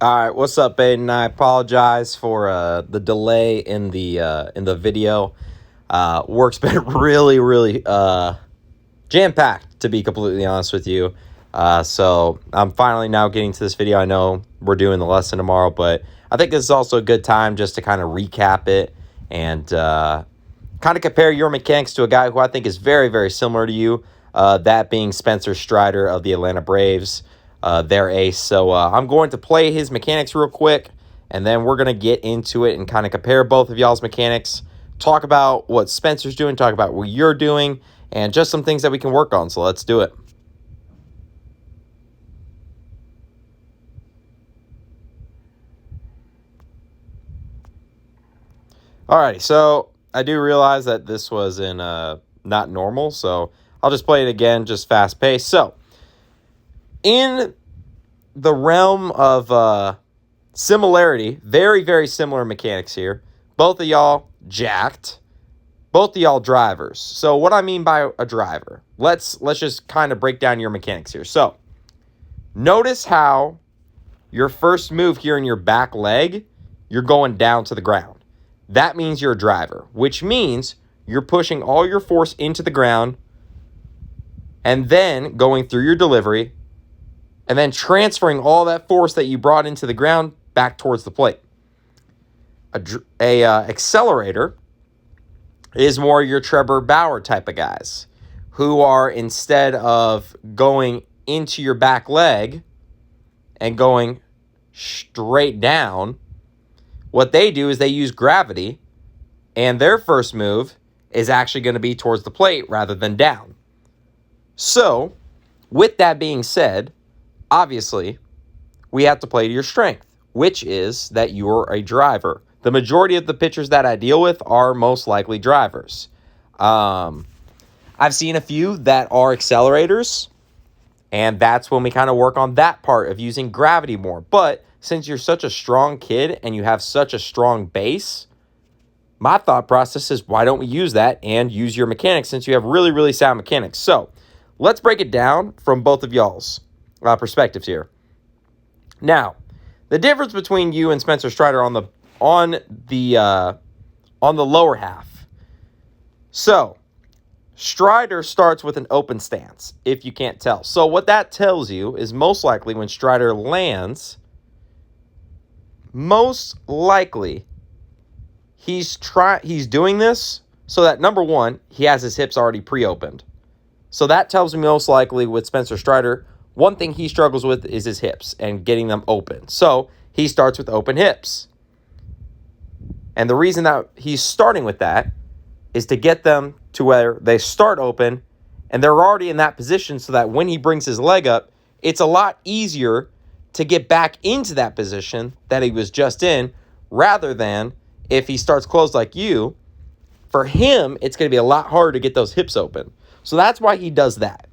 All right, what's up, Aidan? I apologize for the delay in the video. Work's been really jam packed, to be completely honest with you. So I'm finally now getting to this video. I know we're doing the lesson tomorrow, but I think this is also a good time just to kind of recap it and kind of compare your mechanics to a guy who I think is very similar to you. That being Spencer Strider of the Atlanta Braves. Their ace. So I'm going to play his mechanics real quick, and then we're going to get into it and kind of compare both of y'all's mechanics, talk about what Spencer's doing, talk about what you're doing, and just some things that we can work on. So let's do it. Alrighty, so I do realize that this was in not normal, so I'll just play it again, just fast paced. So in the realm of similarity, very similar mechanics here. Both of y'all jacked. Both of y'all drivers. So what I mean by a driver, let's just kind of break down your mechanics here. So notice how your first move here in your back leg, you're going down to the ground. That means you're a driver, which means you're pushing all your force into the ground and then going through your delivery and then transferring all that force that you brought into the ground back towards the plate. A accelerator is more your Trevor Bauer type of guys who are, instead of going into your back leg and going straight down, what they do is they use gravity, and their first move is actually going to be towards the plate rather than down. So, with that being said, obviously, we have to play to your strength, which is that you're a driver. The majority of the pitchers that I deal with are most likely drivers. I've seen a few that are accelerators, and that's when we kind of work on that part of using gravity more. But since you're such a strong kid and you have such a strong base, my thought process is, why don't we use that and use your mechanics since you have really sound mechanics? So let's break it down from both of y'all's perspectives here. Now, the difference between you and Spencer Strider on the lower half. So, Strider starts with an open stance, if you can't tell. So what that tells you is most likely when Strider lands, most likely he's doing this so that, number one, he has his hips already pre-opened. So that tells me most likely with Spencer Strider, one thing he struggles with is his hips and getting them open. So he starts with open hips. And the reason that he's starting with that is to get them to where they start open and they're already in that position so that when he brings his leg up, it's a lot easier to get back into that position that he was just in, rather than if he starts closed like you. For him, it's going to be a lot harder to get those hips open. So that's why he does that.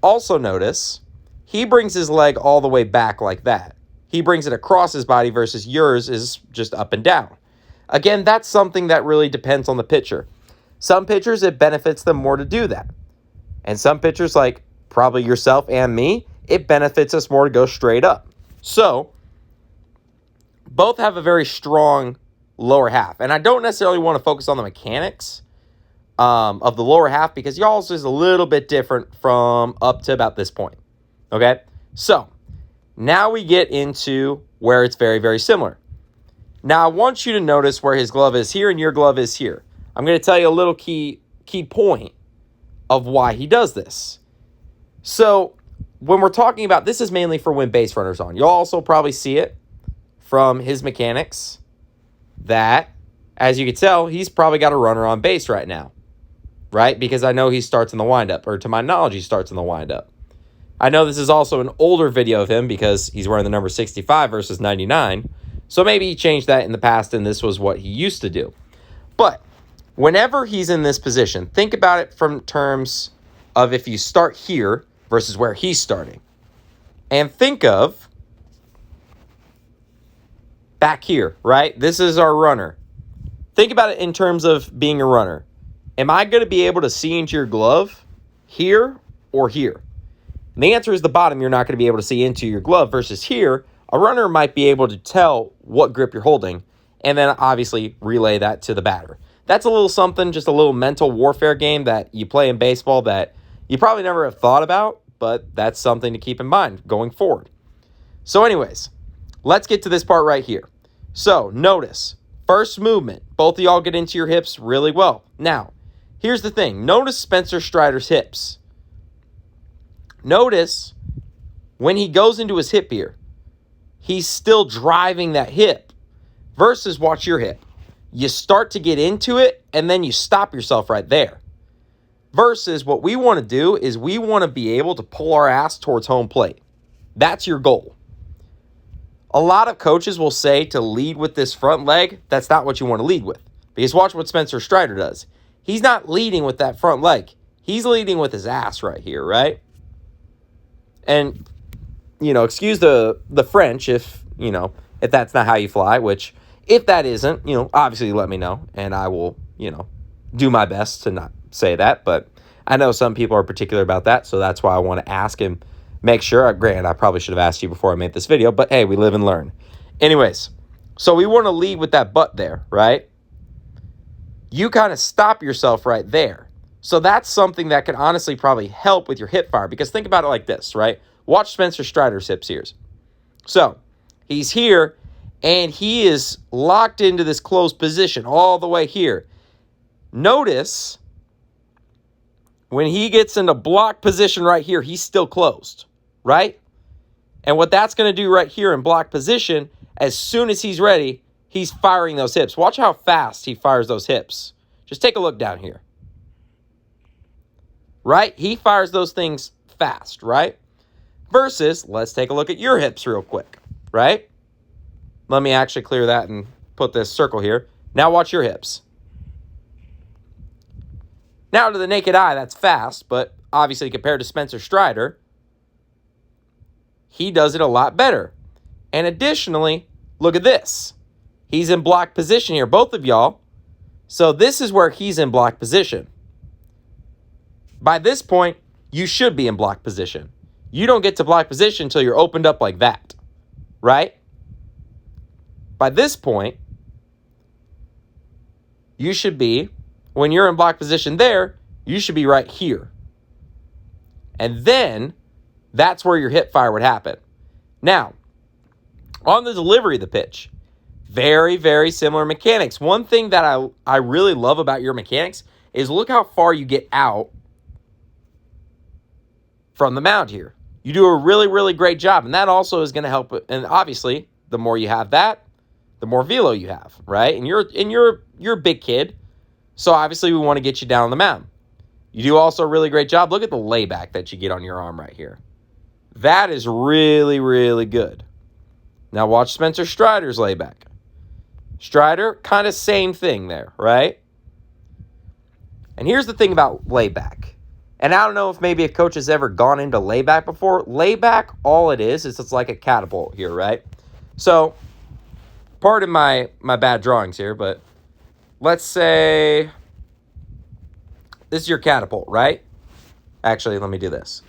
Also notice, he brings his leg all the way back like that. He brings it across his body versus yours is just up and down. Again, that's something that really depends on the pitcher. Some pitchers, it benefits them more to do that. And some pitchers, like probably yourself and me, it benefits us more to go straight up. So, both have a very strong lower half. And I don't necessarily want to focus on the mechanics of the lower half because y'all's is a little bit different from up to about this point. Okay? So, now we get into where it's very similar. Now, I want you to notice where his glove is here and your glove is here. I'm going to tell you a little key point of why he does this. So, when we're talking about, this is mainly for when base runner's on. You'll also probably see it from his mechanics that, as you can tell, he's probably got a runner on base right now, right? Because I know he starts in the windup, or to my knowledge, he starts in the windup. I know this is also an older video of him because he's wearing the number 65 versus 99. So maybe he changed that in the past and this was what he used to do. But whenever he's in this position, think about it from terms of if you start here versus where he's starting. And think of back here, right? This is our runner. Think about it in terms of being a runner. Am I going to be able to see into your glove here or here? And the answer is the bottom. You're not going to be able to see into your glove versus here a runner might be able to tell what grip you're holding and then obviously relay that to the batter. That's a little something, just a little mental warfare game that you play in baseball that you probably never have thought about, but that's something to keep in mind going forward. So anyways, let's get to this part right here. So notice, first movement, both of y'all get into your hips really well. Now, here's the thing. Notice Spencer Strider's hips. Notice when he goes into his hip here, he's still driving that hip versus watch your hip. You start to get into it and then you stop yourself right there. Versus what we want to do is we want to be able to pull our ass towards home plate. That's your goal. A lot of coaches will say to lead with this front leg. That's not what you want to lead with. Because watch what Spencer Strider does. He's not leading with that front leg. He's leading with his ass right here, right? And, excuse the French if that's not how you fly, which if that isn't, obviously let me know. And I will, do my best to not say that. But I know some people are particular about that. So that's why I want to ask him. Make sure, granted, I probably should have asked you before I made this video, but hey, we live and learn. Anyways, so we want to lead with that butt there, right? You kind of stop yourself right there. So that's something that can honestly probably help with your hip fire, because think about it like this, right? Watch Spencer Strider's hips here. So he's here, and he is locked into this closed position all the way here. Notice when he gets into block position right here, he's still closed. Right? And what that's going to do right here in block position, as soon as he's ready, he's firing those hips. Watch how fast he fires those hips. Just take a look down here. Right? He fires those things fast, right? Versus, let's take a look at your hips real quick, right? Let me actually clear that and put this circle here. Now watch your hips. Now to the naked eye, that's fast, but obviously compared to Spencer Strider, he does it a lot better. And additionally, look at this. He's in block position here, both of y'all. So this is where he's in block position. By this point, you should be in block position. You don't get to block position until you're opened up like that, right? By this point, you should be, when you're in block position there, you should be right here. And then that's where your hip fire would happen. Now, on the delivery of the pitch, very, very similar mechanics. One thing that I really love about your mechanics is look how far you get out from the mound here. You do a really, really great job, and that also is going to help. And obviously, the more you have that, the more velo you have, right? And you're a big kid, so obviously we want to get you down on the mound. You do also a really great job. Look at the layback that you get on your arm right here. That is really, really good. Now watch Spencer Strider's layback. Strider, kind of same thing there, right? And here's the thing about layback. And I don't know if maybe a coach has ever gone into layback before. Layback, all it is it's like a catapult here, right? So, pardon my bad drawings here, but let's say this is your catapult, right? Actually, let me do this.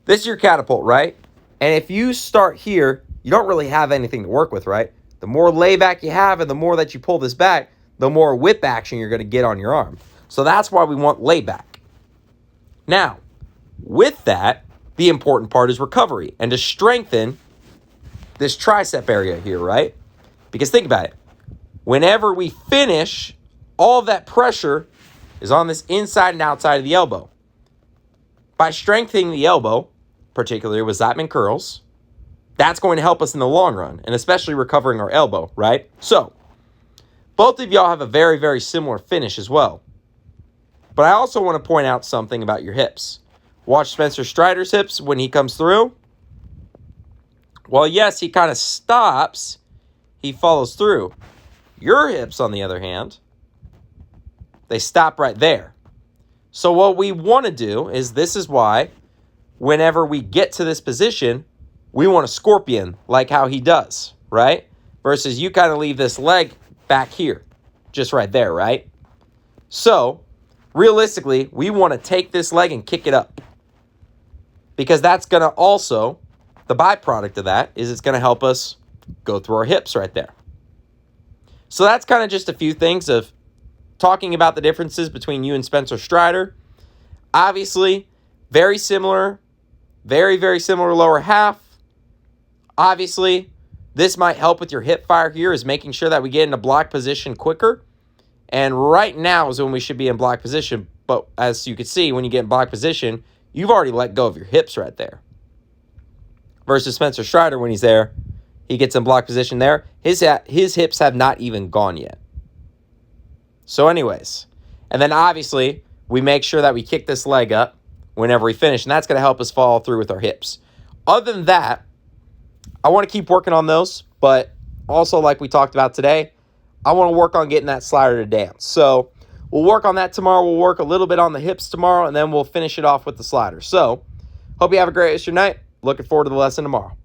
This is your catapult, right? And if you start here, you don't really have anything to work with, right? The more layback you have and the more that you pull this back, the more whip action you're going to get on your arm. So that's why we want layback. Now, with that, the important part is recovery and to strengthen this tricep area here, right? Because think about it. Whenever we finish, all of that pressure is on this inside and outside of the elbow. By strengthening the elbow, particularly with Zeitman curls, that's going to help us in the long run, and especially recovering our elbow, right? So, both of y'all have a very, very similar finish as well. But I also want to point out something about your hips. Watch Spencer Strider's hips when he comes through. Well, yes, he kind of stops. He follows through. Your hips, on the other hand, they stop right there. So what we want to do is, this is why whenever we get to this position, we want a scorpion like how he does, right? Versus you kind of leave this leg back here, just right there, right? So realistically, we want to take this leg and kick it up, because that's going to also The byproduct of that is it's going to help us go through our hips right there. So that's kind of just a few things of talking about the differences between you and Spencer Strider. Obviously, very similar, very, very similar lower half. Obviously, this might help with your hip fire here, is making sure that we get into block position quicker. And right now is when we should be in block position. But as you can see, when you get in block position, you've already let go of your hips right there. Versus Spencer Strider, when he's there, he gets in block position there. His hips have not even gone yet. So anyways, and then obviously, we make sure that we kick this leg up whenever we finish, and that's going to help us follow through with our hips. Other than that, I want to keep working on those, but also like we talked about today, I want to work on getting that slider to dance. So we'll work on that tomorrow. We'll work a little bit on the hips tomorrow, and then we'll finish it off with the slider. So hope you have a great rest of your night. Looking forward to the lesson tomorrow.